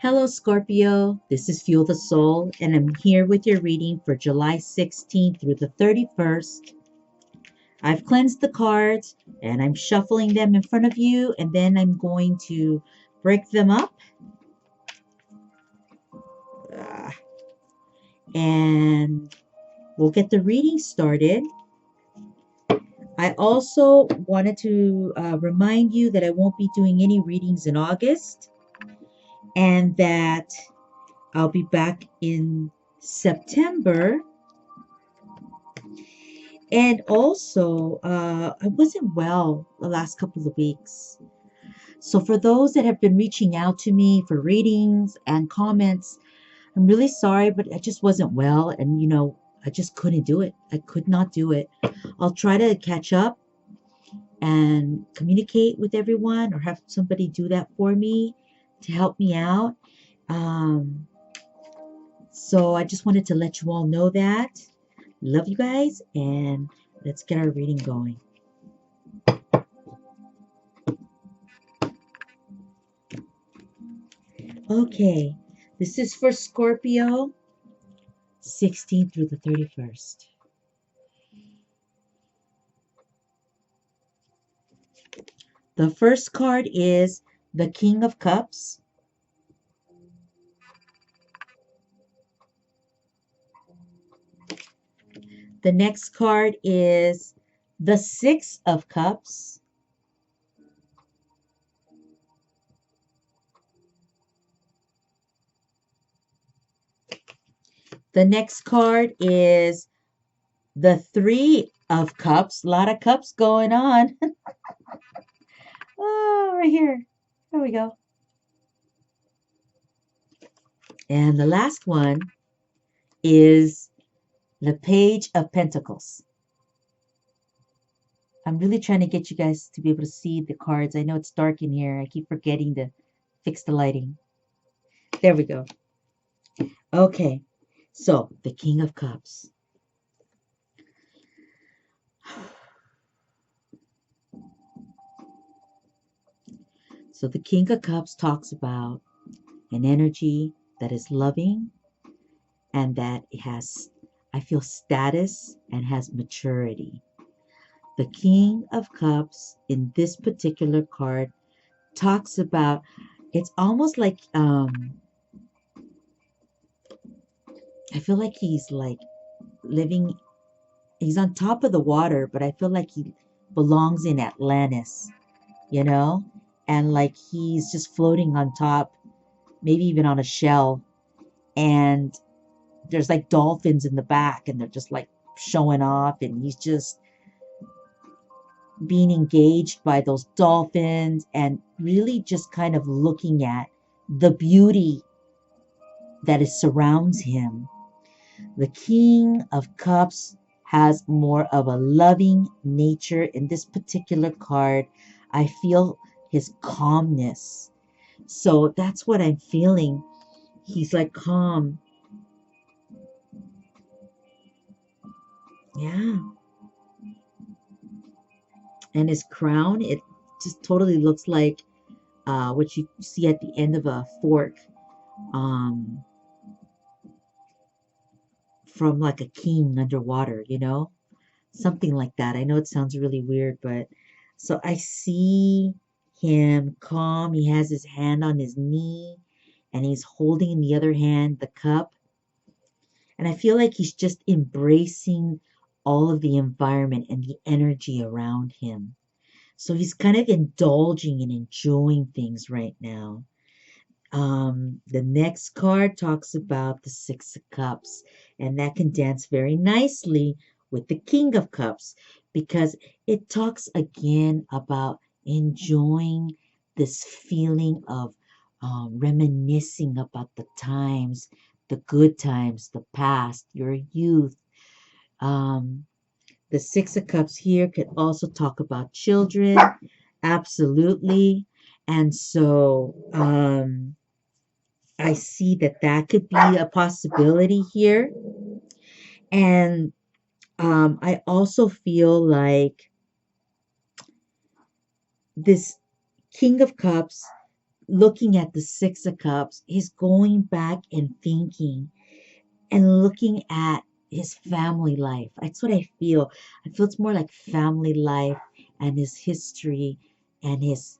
Hello, Scorpio. This is Fuel the Soul, and I'm here with your reading for July 16th through the 31st. I've cleansed the cards and I'm shuffling them in front of you, and then I'm going to break them up uh, and we'll get the reading started. I also wanted to remind you that I won't be doing any readings in August and that I'll be back in September. And also, I wasn't well the last couple of weeks. So, for those that have been reaching out to me for readings and comments, I'm really sorry, but I just wasn't well. And, I just couldn't do it. I could not do it. I'll try to catch up and communicate with everyone or have somebody do that for me to help me out. Um, so, I just wanted to let you all know that. Love you guys, and let's get our reading going. Okay, this is for Scorpio, 16th through the 31st. The first card is the King of Cups. The next card is the Six of Cups. The next card is the Three of Cups. A lot of cups going on. Oh, right here. There we go. And the last one is the Page of Pentacles. I'm really trying to get you guys to be able to see the cards. I know it's dark in here. I keep forgetting to fix the lighting. There we go. Okay, so the King of Cups. So the King of Cups talks about an energy that is loving and that it has, I feel, status and has maturity. The King of Cups in this particular card talks about, it's almost like I feel like he's like living, he's on top of the water, but I feel like he belongs in Atlantis, you know? And like he's just floating on top, maybe even on a shell. And there's like dolphins in the back, and they're just like showing off, and he's just being engaged by those dolphins and really just kind of looking at the beauty that is surrounds him. The King of Cups has more of a loving nature. In this particular card, I feel his calmness. So that's what I'm feeling. He's like calm. Yeah. And his crown, it just totally looks like what you see at the end of a fork. Um, from like a king underwater, something like that. I know it sounds really weird, but so I see him calm. He has his hand on his knee and he's holding in the other hand the cup. And I feel like he's just embracing all of the environment and the energy around him. So he's kind of indulging and enjoying things right now. The next card talks about the Six of Cups, and that can dance very nicely with the King of Cups because it talks again about enjoying this feeling of reminiscing about the times, the good times, the past, your youth. Um, the Six of Cups here could also talk about children, absolutely. And so, I see that that could be a possibility here. And I also feel like this King of Cups looking at the Six of Cups, he's going back and thinking and looking at his family life. That's what I feel. I feel it's more like family life and his history and his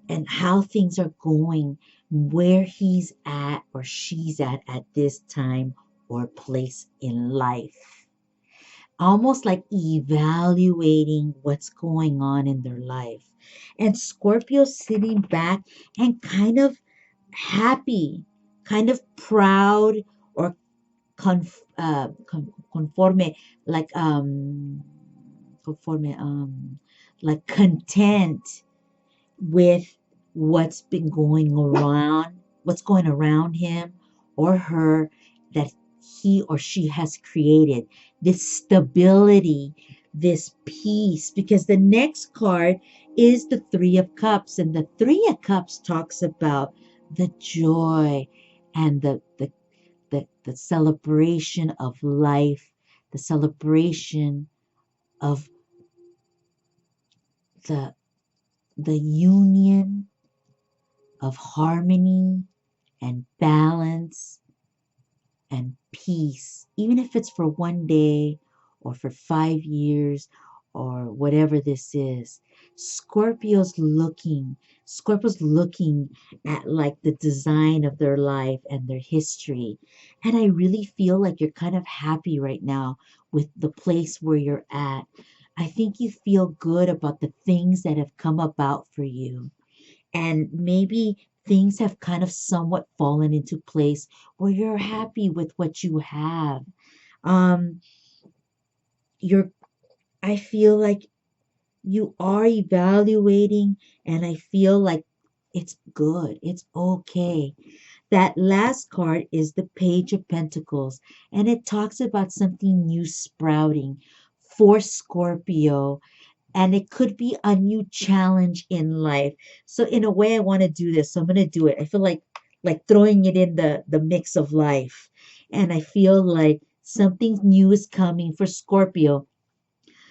and how things are going, where he's at or she's at this time or place in life. Almost like evaluating what's going on in their life. And Scorpio sitting back and kind of happy, kind of proud or conforme, like conforme, like content with what's been going around, what's going around him or her that he or she has created. This stability, this peace, because the next card is the Three of Cups, and the Three of Cups talks about the joy and the celebration of life, the celebration of the the union of harmony and balance and peace, even if it's for one day or for 5 years or whatever this is. Scorpio's looking at like the design of their life and their history. And I really feel like you're kind of happy right now with the place where you're at. I think you feel good about the things that have come about for you, and maybe things have kind of somewhat fallen into place where you're happy with what you have. um you're I feel like you are evaluating, and I feel like it's good, it's okay. That last card is the Page of Pentacles, and it talks about something new sprouting for Scorpio, and it could be a new challenge in life. So in a way I want to do this. So I'm going to do it. I feel like throwing it in the mix of life. And I feel like something new is coming for Scorpio.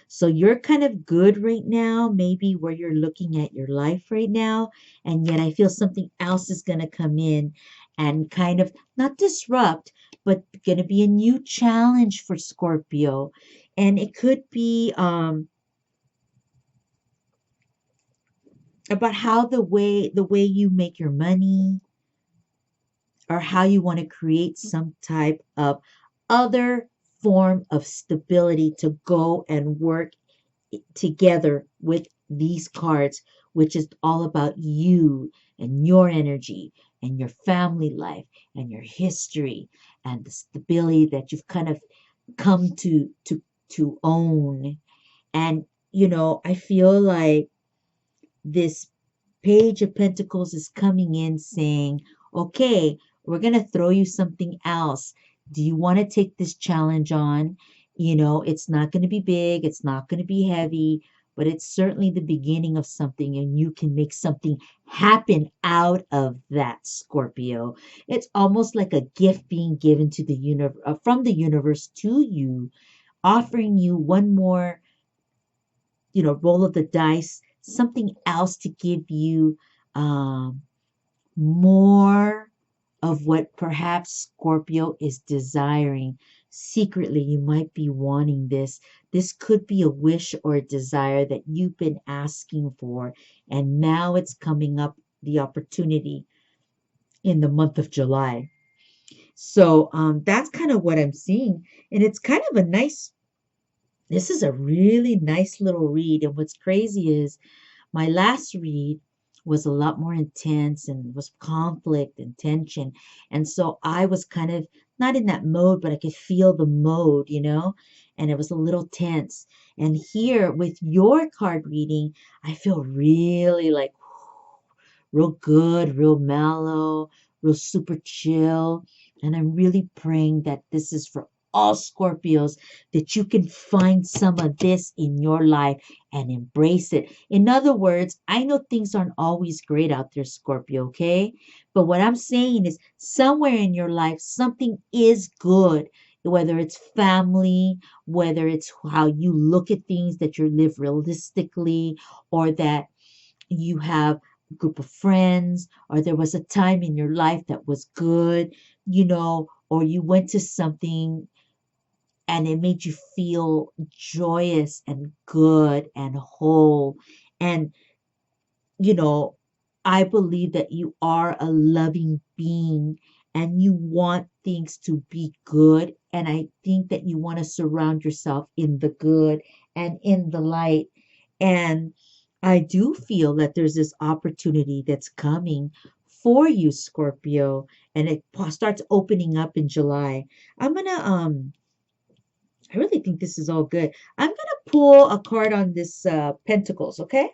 So you're kind of good right now, maybe where you're looking at your life right now, and yet I feel something else is going to come in and kind of not disrupt, but going to be a new challenge for Scorpio. And it could be about how the way you make your money, or how you want to create some type of other form of stability to go and work together with these cards, which is all about you and your energy and your family life and your history and the stability that you've kind of come to own. And I feel like this Page of Pentacles is coming in saying, okay, we're going to throw you something else. Do you want to take this challenge on? It's not going to be big, it's not going to be heavy, but it's certainly the beginning of something, and you can make something happen out of that, Scorpio. It's almost like a gift being given to the universe, from the universe to you, offering you one more roll of the dice, something else to give you um, more of what perhaps Scorpio is desiring. Secretly, you might be wanting this. This could be a wish or a desire that you've been asking for, and now it's coming up, the opportunity in the month of July. So that's kind of what I'm seeing. And it's kind of a nice, this is a really nice little read. And what's crazy is my last read was a lot more intense and was conflict and tension. And so I was kind of not in that mode, but I could feel the mode, and it was a little tense. And here with your card reading, I feel really like real good, real mellow, real super chill. And I'm really praying that this is for all Scorpios, that you can find some of this in your life and embrace it. In other words, I know things aren't always great out there, Scorpio, okay? But what I'm saying is somewhere in your life, something is good. Whether it's family, whether it's how you look at things, that you live realistically, or that you have group of friends, or there was a time in your life that was good, or you went to something and it made you feel joyous and good and whole. And, you know, I believe that you are a loving being and you want things to be good. And I think that you want to surround yourself in the good and in the light. And I do feel that there's this opportunity that's coming for you, Scorpio, and it starts opening up in July. I'm gonna I really think this is all good. I'm gonna pull a card on this Pentacles, okay?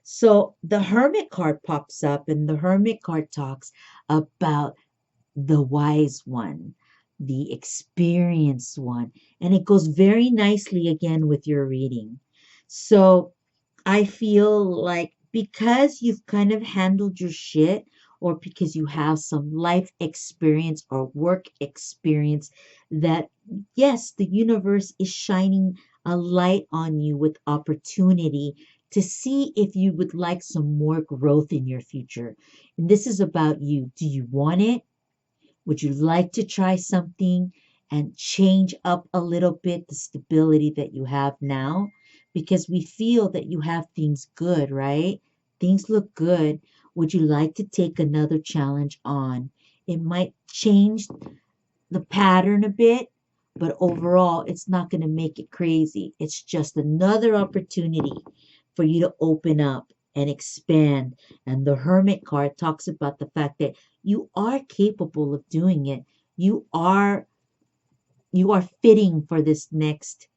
So the Hermit card pops up, and the Hermit card talks about the wise one, the experienced one, and it goes very nicely again with your reading. So I feel like because you've kind of handled your shit, or because you have some life experience or work experience, that yes, the universe is shining a light on you with opportunity to see if you would like some more growth in your future. And this is about you. Do you want it? Would you like to try something and change up a little bit the stability that you have now? Because we feel that you have things good, right? Things look good. Would you like to take another challenge on? It might change the pattern a bit, but overall, it's not going to make it crazy. It's just another opportunity for you to open up and expand. And the Hermit card talks about the fact that you are capable of doing it. You are you are fitting for this next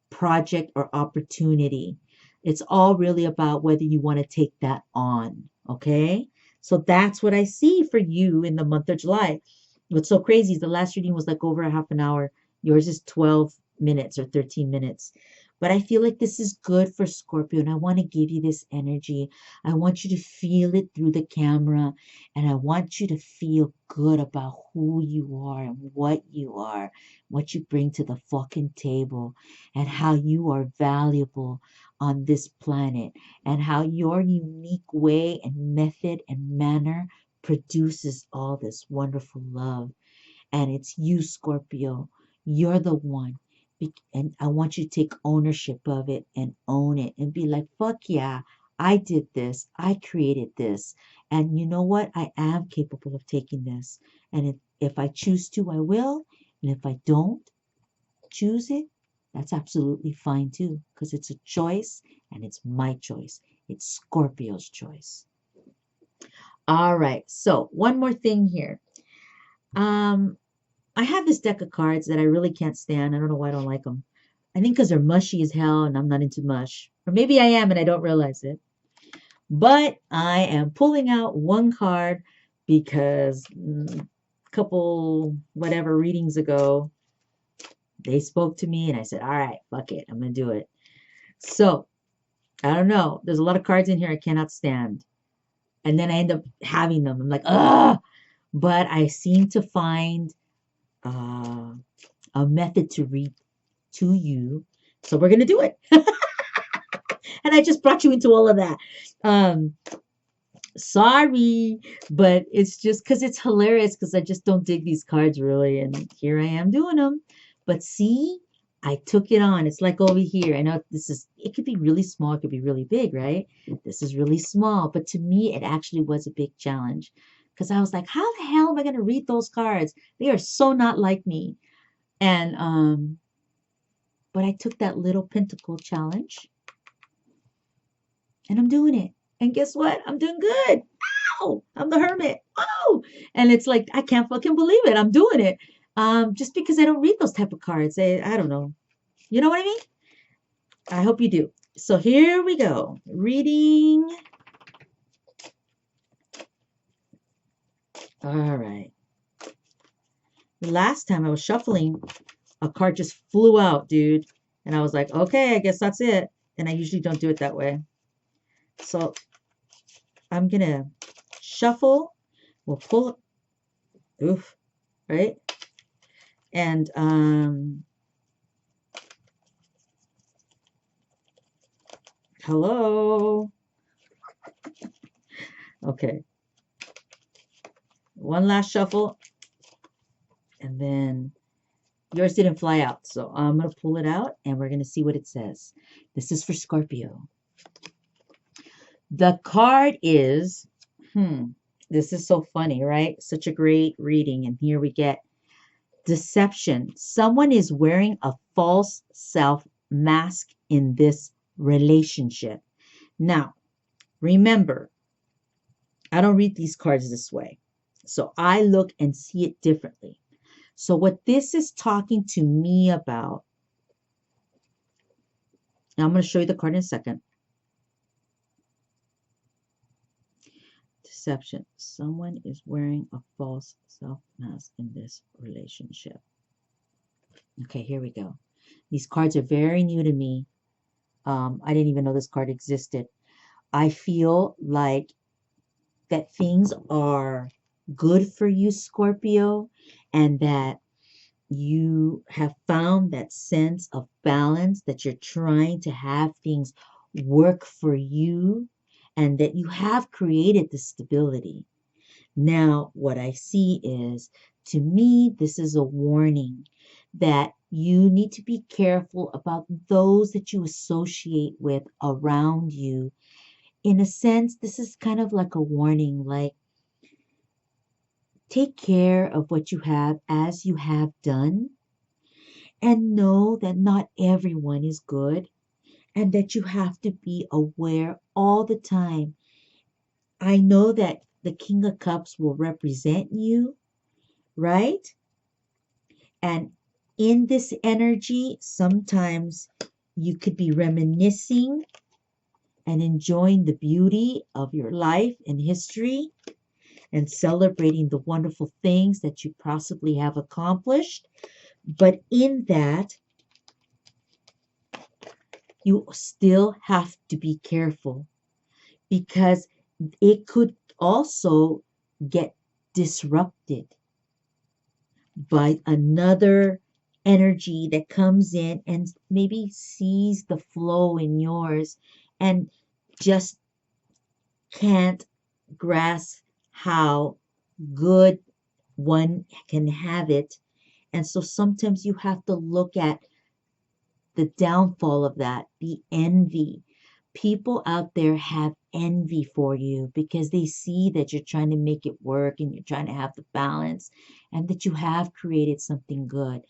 project or opportunity. It's all really about whether you want to take that on. Okay. So that's what I see for you in the month of July. What's so crazy is the last reading was like over a half an hour. Yours is 12 minutes or 13 minutes. But I feel like this is good for Scorpio, and I want to give you this energy. I want you to feel it through the camera, and I want you to feel good about who you are and what you bring to the fucking table, and how you are valuable on this planet, and how your unique way and method and manner produces all this wonderful love. And it's you, Scorpio. You're the one. And I want you to take ownership of it and own it and be like, fuck yeah, I did this. I created this. And you know what? I am capable of taking this. And if I choose to, I will. And if I don't choose it, that's absolutely fine too, because it's a choice and it's my choice. It's Scorpio's choice. All right. So one more thing here. Um, I have this deck of cards that I really can't stand. I don't know why I don't like them. I think because they're mushy as hell and I'm not into mush. Or maybe I am and I don't realize it. But I am pulling out one card because a couple, whatever, readings ago, they spoke to me and I said, all right, fuck it. I'm going to do it. So, I don't know. There's a lot of cards in here I cannot stand. And then I end up having them. I'm like, ugh. But I seem to find uh, a method to read to you. So we're going to do it. And I just brought you into all of that. Um, Sorry, but it's just because it's hilarious because I just don't dig these cards really. And here I am doing them. But see, I took it on. It's like over here. I know it could be really small, it could be really big, right? This is really small. But to me, it actually was a big challenge because I was like, how the hell am I going to read those cards? They are so not like me. And, but I took that little pentacle challenge and I'm doing it. And guess what? I'm doing good. Ow! I'm the hermit. Oh! And it's like, I can't fucking believe it. I'm doing it. Just because I don't read those type of cards. I don't know. You know what I mean? I hope you do. So here we go. Reading. All right. The last time I was shuffling, a card just flew out, dude. And I was like, okay, I guess that's it. And I usually don't do it that way. So I'm going to shuffle. We'll pull. Oof. Right? And hello. Okay, one last shuffle, and then yours didn't fly out. So I'm going to pull it out, and we're going to see what it says. This is for Scorpio. The card is, this is so funny, right? Such a great reading. And here we get deception. Someone is wearing a false self mask in this relationship. Now, remember, I don't read these cards this way. So I look and see it differently. So what this is talking to me about, and I'm going to show you the card in a second. Deception. Someone is wearing a false self mask in this relationship. Okay, here we go. These cards are very new to me. I didn't even know this card existed. I feel like that things are good for you, Scorpio, and that you have found that sense of balance, that you're trying to have things work for you, and that you have created the stability. Now, what I see is, to me, this is a warning that you need to be careful about those that you associate with around you. In a sense, this is kind of like a warning, like, take care of what you have as you have done, and know that not everyone is good, and that you have to be aware all the time. I know that the King of Cups will represent you, right? And in this energy, sometimes you could be reminiscing and enjoying the beauty of your life and history and celebrating the wonderful things that you possibly have accomplished. But in that, you still have to be careful, because it could also get disrupted by another energy that comes in and maybe sees the flow in yours and just can't grasp how good one can have it. And so sometimes you have to look at the downfall of that, the envy. People out there have envy for you because they see that you're trying to make it work and you're trying to have the balance and that you have created something good.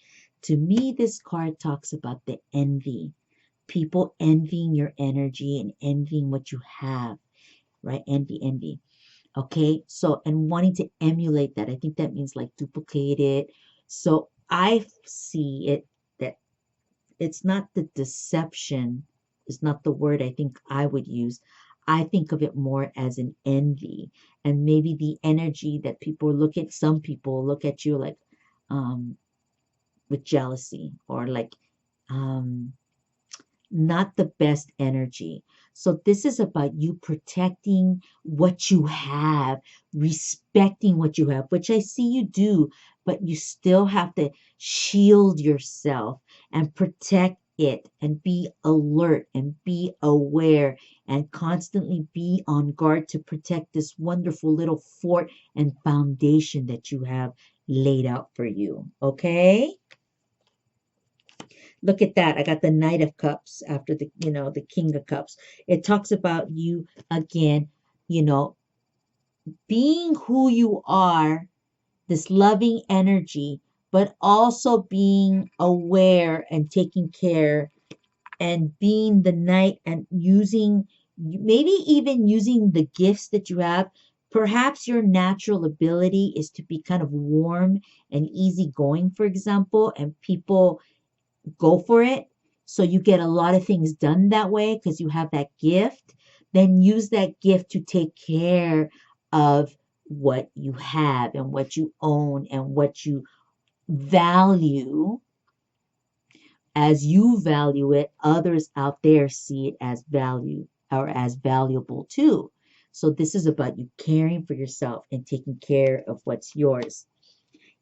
To me, this card talks about the envy. People envying your energy and envying what you have, right? Envy, envy. Okay, so and wanting to emulate that. I think that means like duplicate it. So I see it that it's not the deception, is not the word I think I would use. I think of it more as an envy, and maybe the energy that people look at, some people look at you like um with jealousy, or like um not the best energy. So this is about you protecting what you have, respecting what you have, which I see you do, but you still have to shield yourself and protect it and be alert and be aware and constantly be on guard to protect this wonderful little fort and foundation that you have laid out for you. Okay? Look at that. I got the Knight of Cups after the King of Cups. It talks about you again, you know, being who you are, this loving energy, but also being aware and taking care and being the knight and using, maybe even using the gifts that you have. Perhaps your natural ability is to be kind of warm and easygoing, for example, and people go for it. So you get a lot of things done that way because you have that gift. Then use that gift to take care of what you have and what you own and what you value. As you value it, others out there see it as value or as valuable too. So this is about you caring for yourself and taking care of what's yours.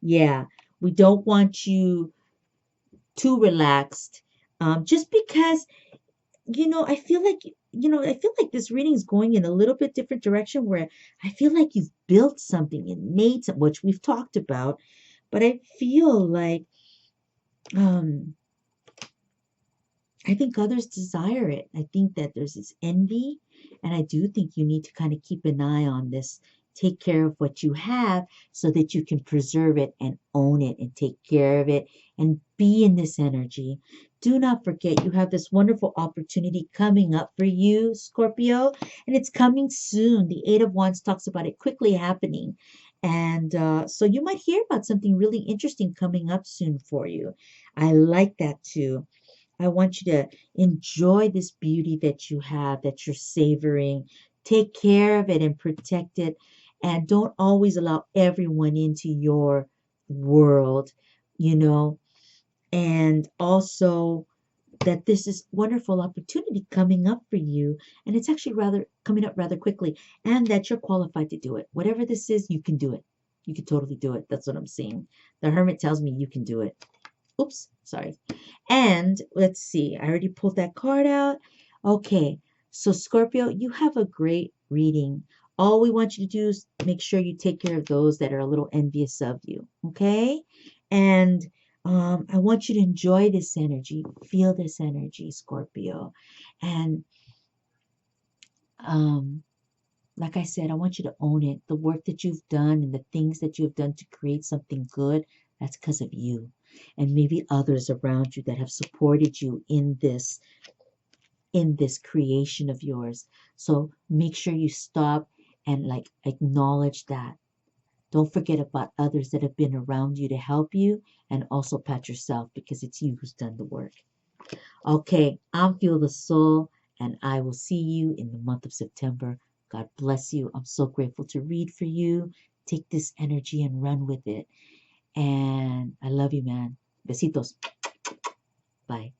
Yeah, we don't want you too relaxed. Just because, I feel like I feel like this reading is going in a little bit different direction where I feel like you've built something and made some, which we've talked about, but I feel like um I think others desire it. I think that there's this envy, and I do think you need to kind of keep an eye on this. Take care of what you have so that you can preserve it and own it and take care of it and be in this energy. Do not forget you have this wonderful opportunity coming up for you, Scorpio, and it's coming soon. The Eight of Wands talks about it quickly happening. And so you might hear about something really interesting coming up soon for you. I like that too. I want you to enjoy this beauty that you have, that you're savoring. Take care of it and protect it. And don't always allow everyone into your world, you know. And also that this is wonderful opportunity coming up for you. And it's actually rather coming up rather quickly. And that you're qualified to do it. Whatever this is, you can do it. You can totally do it. That's what I'm seeing. The Hermit tells me you can do it. Oops, sorry. And let's see, I already pulled that card out. Okay, so Scorpio, you have a great reading. All we want you to do is make sure you take care of those that are a little envious of you, okay? And I want you to enjoy this energy, feel this energy, Scorpio. And um, like I said, I want you to own it. The work that you've done and the things that you've done to create something good, that's because of you. And maybe others around you that have supported you in this creation of yours. So make sure you stop and like acknowledge that. Don't forget about others that have been around you to help you, and also pat yourself because it's you who's done the work. Okay, I'm Feel the Soul, and I will see you in the month of September. God bless you. I'm so grateful to read for you. Take this energy and run with it. And I love you, man. Besitos. Bye.